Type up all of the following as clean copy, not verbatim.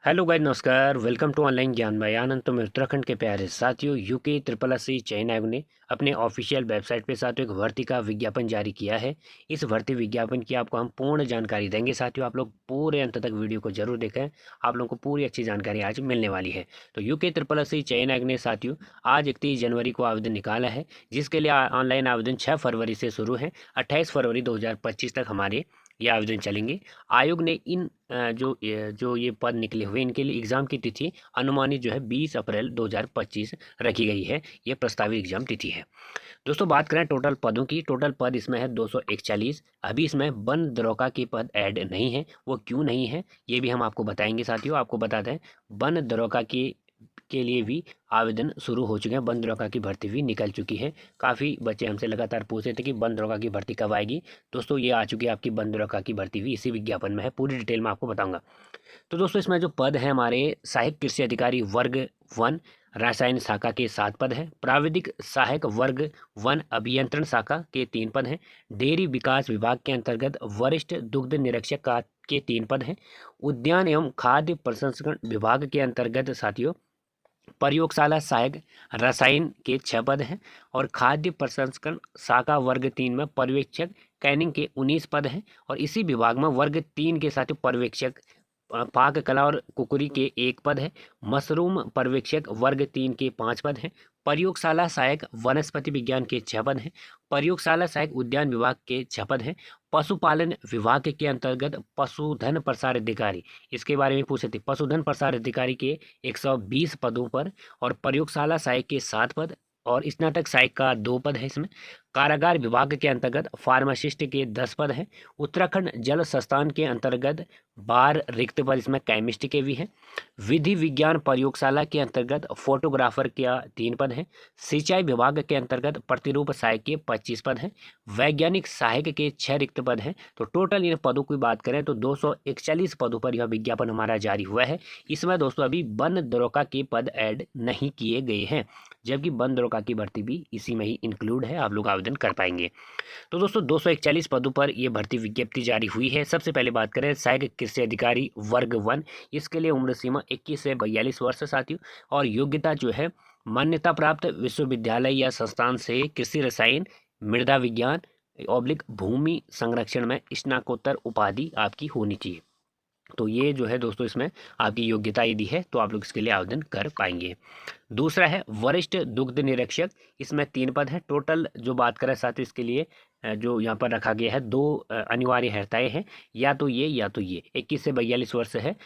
Hello guys, नमस्कार। Welcome to online ज्ञान भाई आनंद। तो मेरे उत्तराखंड के प्यारे साथियों, यूके ट्रिपल एस सी चयन आयोग ने अपने ऑफिशियल वेबसाइट पे साथियों एक भर्ती का विज्ञापन जारी किया है। इस भर्ती विज्ञापन की आपको हम पूर्ण जानकारी देंगे साथियों। आप लोग पूरे अंत तक वीडियो को जरूर देखें, आप लोगों को पूरी अच्छी जानकारी आज मिलने वाली है। तो यूके ट्रिपल एस सी चयन आयोग ने साथियों आज 31 जनवरी को आवेदन निकाला है, जिसके लिए ऑनलाइन आवेदन 6 फरवरी से शुरू है। 28 फरवरी 2025 तक हमारे ये आवेदन चलेंगे। आयोग ने इन जो ये पद निकले हुए इनके लिए एग्ज़ाम की तिथि अनुमानित जो है 20 अप्रैल 2025 रखी गई है। ये प्रस्तावित एग्ज़ाम तिथि है। दोस्तों, बात करें टोटल पदों की, टोटल पद इसमें है 241। अभी इसमें वन दरोगा के पद ऐड नहीं है। वो क्यों नहीं है ये भी हम आपको बताएंगे साथियों। आपको बता दें, वन दरोगा के लिए भी आवेदन शुरू हो चुके हैं। वन दरोगा की भर्ती भी निकल चुकी है। काफ़ी बच्चे हमसे लगातार पूछ रहे थे कि वन दरोगा की भर्ती कब आएगी। दोस्तों, ये आ चुकी है आपकी वन दरोगा की भर्ती भी, इसी विज्ञापन में है। पूरी डिटेल में आपको बताऊंगा। तो दोस्तों, इसमें जो पद हैं हमारे, सहायक कृषि अधिकारी वर्ग 1 रासायन शाखा के 7 पद हैं। प्राविधिक सहायक वर्ग 1 अभियंत्रण शाखा के 3 पद हैं। डेयरी विकास विभाग के अंतर्गत वरिष्ठ दुग्ध निरीक्षक का के 3 पद हैं। उद्यान एवं खाद्य प्रसंस्करण विभाग के अंतर्गत साथियों प्रयोगशाला सहायक रसायन के 6 पद हैं। और खाद्य प्रसंस्करण शाखा वर्ग 3 में पर्यवेक्षक कैनिंग के 19 पद हैं। और इसी विभाग में वर्ग 3 के साथ पर्यवेक्षक पाक कला और कुकुरी के 1 पद है। मशरूम पर्यवेक्षक वर्ग 3 के 5 पद हैं। प्रयोगशाला सहायक वनस्पति विज्ञान के 6 पद हैं। प्रयोगशाला सहायक उद्यान विभाग के 6 पद हैं। पशुपालन विभाग के अंतर्गत पशुधन प्रसार अधिकारी, इसके बारे में पूछे थे, पशुधन प्रसार अधिकारी के 120 पदों पर। और प्रयोगशाला सहायक के 7 पद और स्नातक सहायक का 2 पद है इसमें। कारागार विभाग के अंतर्गत फार्मासिस्ट के 10 पद हैं। उत्तराखंड जल संस्थान के अंतर्गत 12 रिक्त पद इसमें केमिस्ट के भी हैं। विधि विज्ञान प्रयोगशाला के अंतर्गत फोटोग्राफर के 3 पद हैं। सिंचाई विभाग के अंतर्गत प्रतिरूप सहायक के 25 पद हैं। वैज्ञानिक सहायक के 6 रिक्त पद हैं। तो टोटल इन पदों की बात करें तो 241 पदों पर यह विज्ञापन हमारा जारी हुआ है। इसमें दोस्तों अभी वन दरोगा के पद ऐड नहीं किए गए हैं, जबकि वन दरोगा की भर्ती भी इसी में ही इंक्लूड है। आप लोग आवेदन कर पाएंगे। तो दोस्तों 241 पदों पर यह भर्ती विज्ञप्ति जारी हुई है। सबसे पहले बात करें सहायक कृषि अधिकारी वर्ग 1, इसके लिए उम्र सीमा 21 से 42 वर्ष साथियों। और योग्यता जो है, मान्यता प्राप्त विश्वविद्यालय या संस्थान से कृषि रसायन मृदा विज्ञान ऑब्लिक भूमि संरक्षण में स्नातकोत्तर उपाधि आपकी होनी चाहिए। तो ये जो है दोस्तों, इसमें आपकी योग्यता यदि है तो आप लोग इसके लिए आवेदन कर पाएंगे। दूसरा है वरिष्ठ दुग्ध निरीक्षक, इसमें 3 पद हैं। टोटल जो बात करें साथियों, इसके लिए जो यहाँ पर रखा गया है 2 अनिवार्य अर्हताएं हैं, या तो ये 21 से 42 वर्ष है।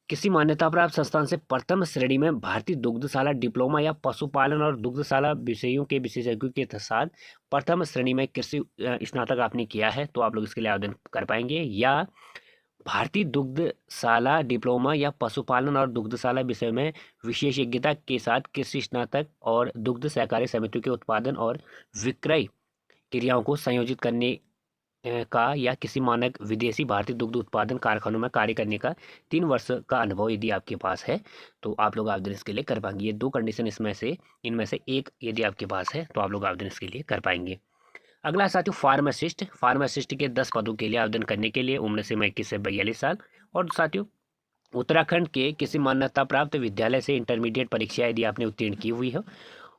किसी मान्यता प्राप्त संस्थान से प्रथम श्रेणी में भारतीय दुग्धशाला डिप्लोमा या पशुपालन और दुग्धशाला विषयों के विशेषज्ञों के साथ प्रथम श्रेणी में कृषि स्नातक आपने किया है तो आप लोग इसके लिए आवेदन कर पाएंगे। या भारतीय दुग्धशाला डिप्लोमा या पशुपालन और दुग्धशाला विषय में विशेषज्ञता के साथ कृषि स्नातक और दुग्ध सहकारी समितियों के उत्पादन और विक्रय क्रियाओं को संयोजित करने का या किसी मानक विदेशी भारतीय दुग्ध उत्पादन कारखानों में कार्य करने का 3 वर्ष का अनुभव यदि आपके पास है तो आप लोग आवेदन इसके लिए कर पाएंगे। ये 2 कंडीशन इनमें से एक यदि आपके पास है तो आप लोग आवेदन इसके लिए कर पाएंगे। अगला साथियों फार्मासिस्ट के 10 पदों के लिए आवेदन करने के लिए उम्र सीमा 21 से 42 साल। और साथियों उत्तराखंड के किसी मान्यता प्राप्त विद्यालय से इंटरमीडिएट परीक्षा यदि आपने उत्तीर्ण की हुई हो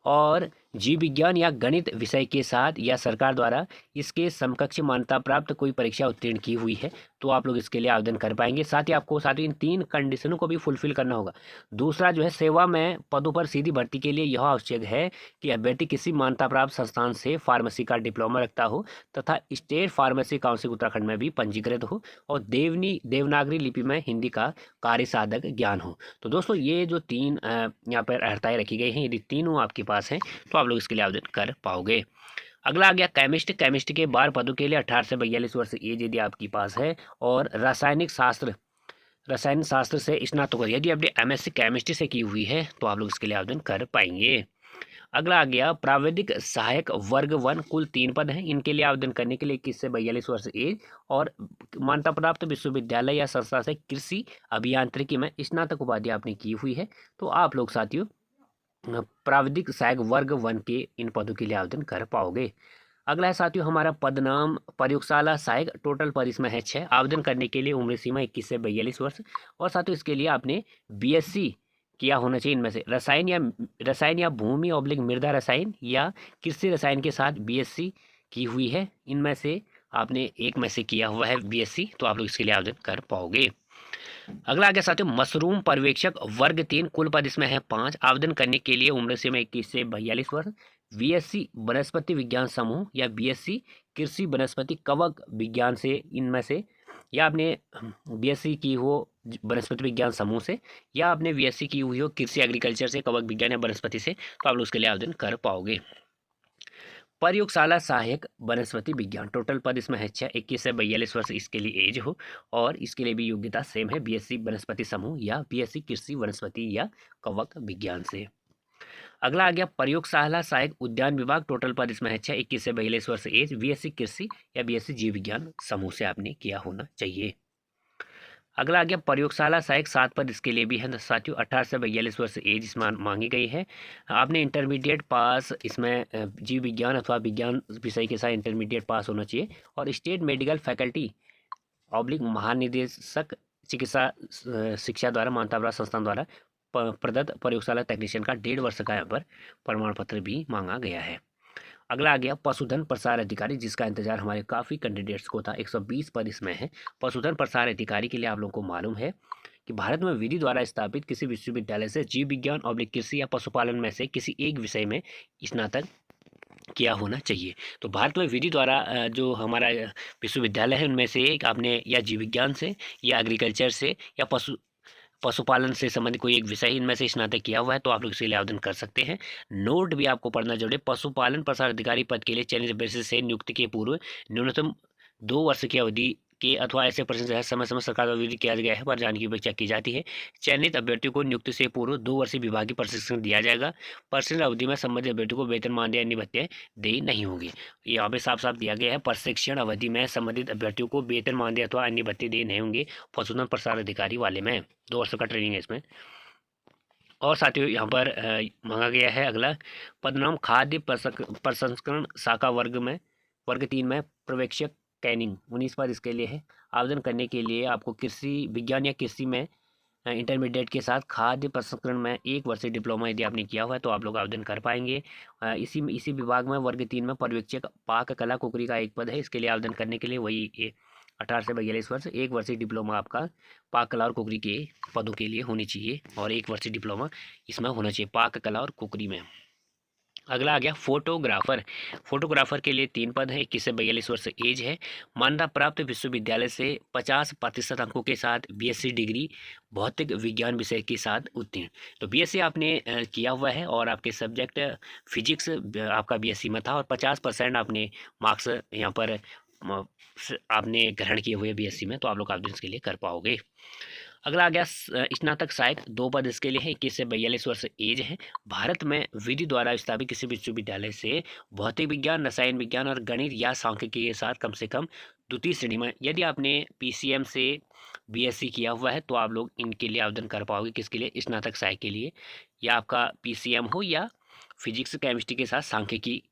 और जीव विज्ञान या गणित विषय के साथ या सरकार द्वारा इसके समकक्ष मान्यता प्राप्त कोई परीक्षा उत्तीर्ण की हुई है तो आप लोग इसके लिए आवेदन कर पाएंगे। साथ ही आपको इन 3 कंडीशनों को भी फुलफिल करना होगा। दूसरा जो है, सेवा में पदों पर सीधी भर्ती के लिए यह आवश्यक है कि अभ्यर्थी किसी मान्यता प्राप्त संस्थान से फार्मेसी का डिप्लोमा रखता हो तथा स्टेट फार्मेसी काउंसिल उत्तराखंड में भी पंजीकृत हो और देवनागरी लिपि में हिंदी का कार्य साधक ज्ञान हो। तो दोस्तों ये जो 3 यहाँ पर अर्हताएँ रखी गई हैं, यदि तीनों आपके पास हैं तो आप लोग इसके लिए आवेदन कर पाओगे। अगला आ गया केमिस्ट के 12 पदों के लिए 18 से 42 वर्ष एज यदि आपके पास है और रसायन शास्त्र से स्नातक यदि आपने एमएससी केमिस्ट्री से की हुई है तो आप लोग इसके लिए आवेदन कर पाएंगे। अगला आ गया प्राविधिक सहायक वर्ग 1, कुल 3 पद हैं। इनके लिए आवेदन करने के लिए 21 से 42 वर्ष एज और मान्यता प्राप्त विश्वविद्यालय या संस्था से कृषि अभियांत्रिकी में स्नातक उपाधि आपने की हुई है तो आप लोग साथियों प्राविधिक सहायक वर्ग 1 के इन पदों के लिए आवेदन कर पाओगे। अगला है साथियों हमारा पद नाम प्रयोगशाला सहायक। टोटल पद इसमें है 6। आवेदन करने के लिए उम्र सीमा 21 से 42 वर्ष। और साथियों इसके लिए आपने बीएससी किया होना चाहिए इनमें से रसायन या भूमि ऑब्लिक मृदा रसायन या कृषि रसायन के साथ बीएससी की हुई है। इनमें से आपने एक में से किया हुआ है बीएससी, तो आप लोग इसके लिए आवेदन कर पाओगे। अगला आगे साथियों मशरूम पर्यवेक्षक वर्ग 3। कुल पद इसमें है 5। आवेदन करने के लिए उम्र सीमा 21 से 42 वर्ष। बीएससी वनस्पति विज्ञान समूह या बीएससी कृषि वनस्पति कवक विज्ञान से इनमें से, या आपने बीएससी की हो वनस्पति विज्ञान समूह से, या आपने बीएससी की हुई हो कृषि एग्रीकल्चर से, कवक विज्ञान या वनस्पति से, तो आप लोग उसके लिए आवेदन कर पाओगे। प्रयोगशाला सहायक वनस्पति विज्ञान। टोटल पद इसमें है 6। 21 से 42 वर्ष इसके लिए एज हो, और इसके लिए भी योग्यता सेम है, बीएससी वनस्पति समूह या बीएससी कृषि वनस्पति या कवक विज्ञान से। अगला आ गया प्रयोगशाला सहायक उद्यान विभाग। टोटल पद इसमें है 6। 21 से 42 वर्ष एज, बीएससी कृषि या बीएससी जीव विज्ञान समूह से आपने किया होना चाहिए। अगला आ गया प्रयोगशाला सहायक 7 पद इसके लिए भी है साथियों। 18 से 42 वर्ष एज इसमें मांगी गई है। आपने इंटरमीडिएट पास इसमें जीव विज्ञान अथवा विज्ञान विषय के साथ इंटरमीडिएट पास होना चाहिए। और स्टेट मेडिकल फैकल्टी ऑब्लिक महानिदेशक चिकित्सा शिक्षा द्वारा मान्यता प्राप्त संस्थान द्वारा प्रदत्त प्रयोगशाला टेक्नीशियन का 1.5 वर्ष का यहाँ पर प्रमाण पत्र भी मांगा गया है। अगला आ गया पशुधन प्रसार अधिकारी, जिसका इंतजार हमारे काफ़ी कैंडिडेट्स को था। 120 पद इसमें है। पशुधन प्रसार अधिकारी के लिए आप लोगों को मालूम है कि भारत में विधि द्वारा स्थापित किसी विश्वविद्यालय से जीव विज्ञान ऑब्लिक कृषि या पशुपालन में से किसी एक विषय में स्नातक किया होना चाहिए। तो भारत में विधि द्वारा जो हमारा विश्वविद्यालय है उनमें से एक आपने या जीव विज्ञान से या एग्रीकल्चर से या पशुपालन से संबंधित कोई एक विषय इनमें से स्नातक किया हुआ है, तो आप लोग इसके लिए आवेदन कर सकते हैं। नोट भी आपको पढ़ना जरूरी। पशुपालन प्रसार अधिकारी पद के लिए चयनित अभ्यर्थी से नियुक्ति के पूर्व न्यूनतम 2 वर्ष की अवधि के अथवा ऐसे प्रश्न जो है समय समय सरकार द्वारा विरोध किया गया है पर जानकारी की अपेक्षा की जाती है। चयनित अभ्यर्थियों को नियुक्ति से पूर्व 2 वर्षीय विभागीय प्रशिक्षण दिया जाएगा। प्रशिक्षण अवधि में संबंधित अभ्यर्थी को वेतन मानदेय अन्य भत्ते देय नहीं होंगे। यहाँ पे साफ साफ दिया गया है, प्रशिक्षण अवधि में संबंधित अभ्यर्थियों को वेतन मानदेय अथवा अन्य भत्ते देय नहीं होंगे। पशुधन प्रसार अधिकारी वाले में 2 वर्ष का ट्रेनिंग है इसमें। और साथियों यहाँ पर मांगा गया है अगला पदनाम खाद्य प्रसंस्करण शाखा वर्ग 3 में पर्यवेक्षक कैनिंग। 19 पद इसके लिए है। आवेदन करने के लिए आपको कृषि विज्ञान या कृषि में इंटरमीडिएट के साथ खाद्य प्रसंस्करण में 1 वर्षीय डिप्लोमा यदि आपने किया हुआ है तो आप लोग आवेदन कर पाएंगे। इसी विभाग में वर्ग 3 में पर्यवेक्षक पाक कला कुकरी का एक पद है। इसके लिए आवेदन करने के लिए वही 18 से 42 वर्ष 1 वर्षीय डिप्लोमा आपका पाक कला और कुकरी के पदों के लिए होनी चाहिए, और 1 वर्षीय डिप्लोमा इसमें होना चाहिए पाक कला और कुकरी में। अगला आ गया फोटोग्राफर के लिए 3 पद है। 21 से 42 वर्ष एज है। मान्यता प्राप्त विश्वविद्यालय से 50% अंकों के साथ बीएससी डिग्री भौतिक विज्ञान विषय के साथ उत्तीर्ण। तो बीएससी आपने किया हुआ है और आपके सब्जेक्ट फिजिक्स आपका बीएससी में था और 50% आपने मार्क्स यहाँ पर आपने ग्रहण किए हुए बीएससी में, तो आप लोग आवेदन के लिए कर पाओगे। अगला आ गया स्नातक सहायक 2 पद इसके लिए है। 21 से 42 वर्ष एज है। भारत में विधि द्वारा स्थापित किसी विश्वविद्यालय से भौतिक विज्ञान, रसायन विज्ञान और गणित या सांख्यिकी के साथ कम से कम द्वितीय श्रेणी में, यदि आपने पीसीएम से बीएससी किया हुआ है तो आप लोग इनके लिए आवेदन कर पाओगे। किसके लिए? स्नातक सहायक के लिए। या आपका पीसीएम हो या फिजिक्स केमिस्ट्री के साथ सांख्यिकी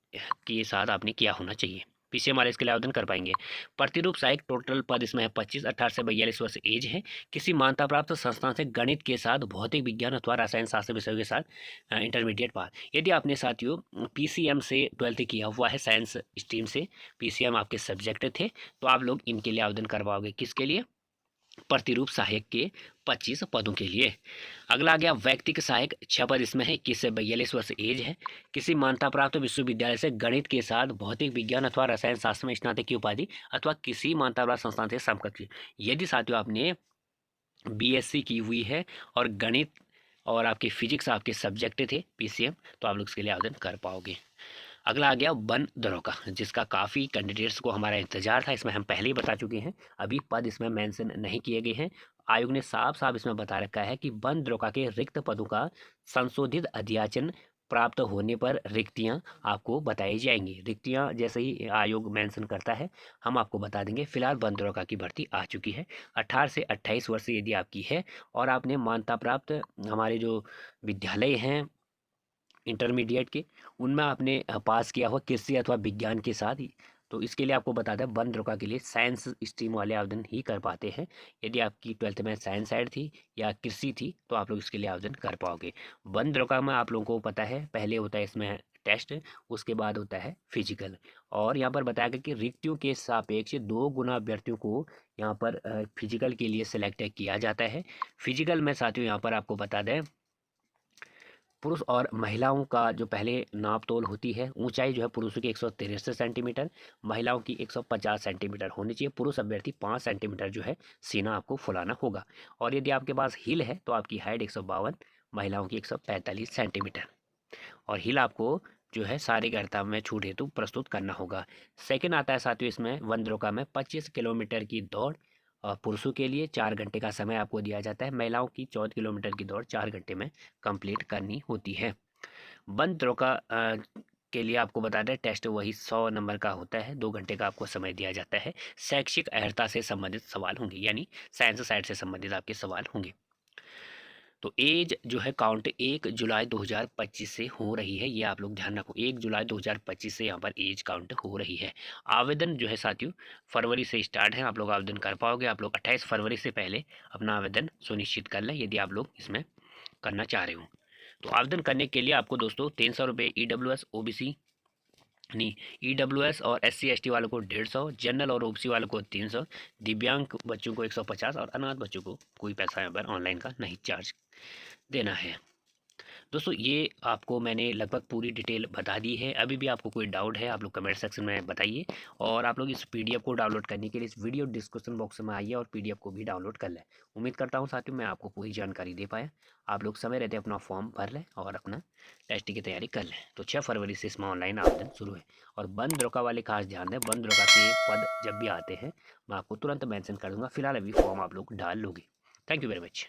के साथ आपने किया होना चाहिए। पीसीएम वाले इसके लिए आवेदन कर पाएंगे। प्रतिरूप सहायक टोटल पद इसमें है 25। 18 से 42 वर्ष एज है। किसी मान्यता प्राप्त संस्थान से गणित के साथ भौतिक विज्ञान अथवा रसायन शास्त्र विषयों के साथ इंटरमीडिएट पास। यदि आपने साथियों पीसीएम से 12th किया हुआ है, साइंस स्ट्रीम से पीसीएम आपके सब्जेक्ट थे, तो आप लोग इनके लिए आवेदन करवाओगे। किसके लिए? प्रतिरूप सहायक के 25 पदों के लिए। अगला आ गया व्यक्तिगत सहायक 6 पद इसमें है। 21 से 42 वर्ष एज है। किसी मान्यता प्राप्त विश्वविद्यालय से गणित के साथ भौतिक विज्ञान अथवा रसायन शास्त्र में स्नातक की उपाधि अथवा किसी मान्यता प्राप्त संस्थान से समकक्ष। यदि साथियों आपने बीएससी की हुई है और गणित और आपके फिजिक्स आपके सब्जेक्ट थे पीसीएम, तो आप लोग इसके लिए आवेदन कर पाओगे। अगला आ गया वन दरोगा, जिसका काफ़ी कैंडिडेट्स को हमारा इंतजार था। इसमें हम पहले ही बता चुके हैं, अभी पद इसमें मेंशन नहीं किए गए हैं। आयोग ने साफ साफ इसमें बता रखा है कि वन दरोगा के रिक्त पदों का संशोधित अध्याचन प्राप्त होने पर रिक्तियां आपको बताई जाएंगी। रिक्तियां जैसे ही आयोग मेंशन करता है हम आपको बता देंगे। फिलहाल वन दरोगा की भर्ती आ चुकी है। 18 से 28 वर्ष यदि आपकी है और आपने मान्यता प्राप्त हमारे जो विद्यालय हैं इंटरमीडिएट के, उनमें आपने पास किया हुआ कृषि अथवा विज्ञान के साथ ही, तो इसके लिए आपको बता दें वन द्रोका के लिए साइंस स्ट्रीम वाले आवेदन ही कर पाते हैं। यदि आपकी 12th में साइंस साइड थी या कृषि थी तो आप लोग इसके लिए आवेदन कर पाओगे। वन द्रोका में आप लोगों को पता है पहले होता है इसमें टेस्ट, उसके बाद होता है फिजिकल। और यहाँ पर बताया गया कि रिक्तियों के सापेक्ष 2 गुना अभ्यर्थियों को यहाँ पर फिजिकल के लिए सिलेक्ट किया जाता है। फिजिकल में साथियों यहाँ पर आपको बता दें पुरुष और महिलाओं का जो पहले नाप तोल होती है, ऊंचाई जो है पुरुषों की 163 सेंटीमीटर, महिलाओं की 150 सेंटीमीटर होनी चाहिए। पुरुष अभ्यर्थी 5 सेंटीमीटर जो है सीना आपको फुलाना होगा। और यदि आपके पास हिल है तो आपकी हाइट 152, महिलाओं की 145 सेंटीमीटर। और हिल आपको जो है सारे कर्तव्य में छूट हेतु प्रस्तुत करना होगा। सेकंड आता है साथियों इसमें वन द्रोका में 25 किलोमीटर की दौड़, पुरुषों के लिए 4 घंटे का समय आपको दिया जाता है। महिलाओं की 14 किलोमीटर की दौड़ 4 घंटे में कंप्लीट करनी होती है। वन द्रोका के लिए आपको बता दें टेस्ट वही 100 नंबर का होता है, 2 घंटे का आपको समय दिया जाता है। शैक्षिक अर्हता से संबंधित सवाल होंगे, यानी साइंस साइड से संबंधित आपके सवाल होंगे। तो एज जो है काउंट 1 जुलाई 2025 से हो रही है, ये आप लोग ध्यान रखो। 1 जुलाई 2025 से यहाँ पर एज काउंट हो रही है। आवेदन जो है साथियों फरवरी से स्टार्ट है, आप लोग आवेदन कर पाओगे। आप लोग 28 फरवरी से पहले अपना आवेदन सुनिश्चित कर लें यदि आप लोग इसमें करना चाह रहे हो। तो आवेदन करने के लिए आपको दोस्तों 300 रुपये EWS OBC नहीं EWS और SC ST वालों को 150, जनरल और OBC वालों को 300, दिव्यांग बच्चों को 150 और अनाथ बच्चों को कोई पैसा यहाँ पर ऑनलाइन का नहीं चार्ज देना है। दोस्तों ये आपको मैंने लगभग पूरी डिटेल बता दी है। अभी भी आपको कोई डाउट है आप लोग कमेंट सेक्शन में बताइए। और आप लोग इस PDF को डाउनलोड करने के लिए इस वीडियो डिस्क्रिप्शन बॉक्स में आइए और PDF को भी डाउनलोड कर लें। उम्मीद करता हूँ साथियों मैं आपको पूरी जानकारी दे पाया। आप लोग समय रहते अपना फॉर्म भर लें और अपना टेस्ट की तैयारी कर लें। तो 6 फरवरी से इसमें ऑनलाइन आवेदन शुरू है। और वन द्रोका वाले खास ध्यान दें, वन द्रोका के पद जब भी आते हैं मैं आपको तुरंत मैंशन कर दूँगा। फिलहाल अभी फॉर्म आप लोग डाल लोगे। Thank you very much.